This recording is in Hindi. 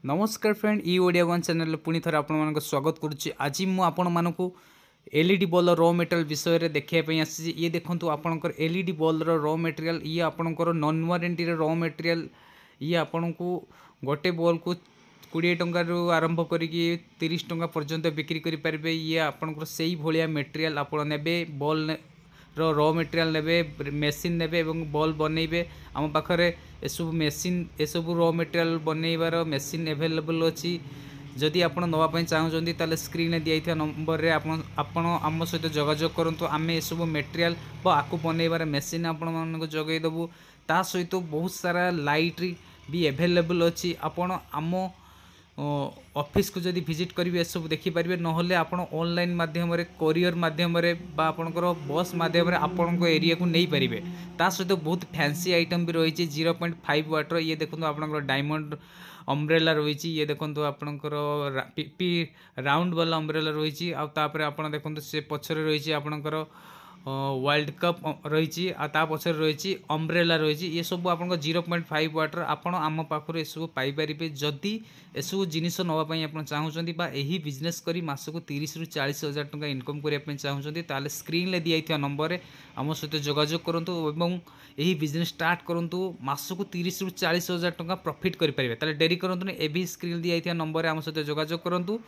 नमस्कार फ्रेंड ई ओडिया वन चैनल पुणी थे आपण स्वागत करुच्ची। आज मु आपण मानक एलईडी बल्ब रॉ मटेरियल विषय में देखापी आसी। ये देखो आपंकर एलईडी बल्ब रॉ मटेरियल ये आपंकर नॉन वारंटी रॉ मटेरियल ये आपण को गोटे बल्ब को 20 टंकार आरंभ करिकी 30 टंका पर्यंत बिक्री करि परिबे। ये आपंकर से भाया मटेरियल आप ने बल्ब रॉ मटेरियल ने मेसीन ने बल्ब बनइबे। आम पाखे एसबू मेसीन एसबू रॉ मटेरियल बनइबार मेसीन एभेलेबल अच्छी। जदि आप नापी चाहते ताले स्क्रीन दिया नंबर रे आपण आम सहित जोगाजोग करूँ। आम एसबू मटेरियल आपको बनइबार मेसीन आपण जगैदेबू। ता सहित बहुत सारा लाइट भी एभेलेबल अच्छी। आपण आम ऑफिस को जदि विजिट करेंगे सब देखिपारे ना आप ऑनलाइन माध्यम कोरियर माध्यम आपणकर बस माध्यम आपण एरिया को नहीं पारे। ता सहित बहुत फैंसी आइटम भी रही 0.5 वाटर। ये देखो आपणकर डायमंड अम्ब्रेला रही। ये देखो आपणकर पी राउंड वाला अम्ब्रेला रही। आप देखो से पछरे रही आपणकर वर्ल्ड कप रही पछर रही अम्ब्रेला रही। ये सब आप 0.5 वाटर आपण आम पाखर सब पाइपर। जदि एसबू जिनस नापी आप चाहते यही बिजनेस करी मासक 30 ରୁ 40 हजार टका इनकम करने चाहते ताले स्क्रीन ले दिया नंबर आम सहित जोगाजोग करूँ और यही बिजनेस स्टार्ट करूँ। मासक 30 ରୁ 40 हजार टका प्रॉफिट करेंगे। ताले डेरी करूँ एवं स्क्रीन दिया नंबर आम सहित जोगाजोग करूँ।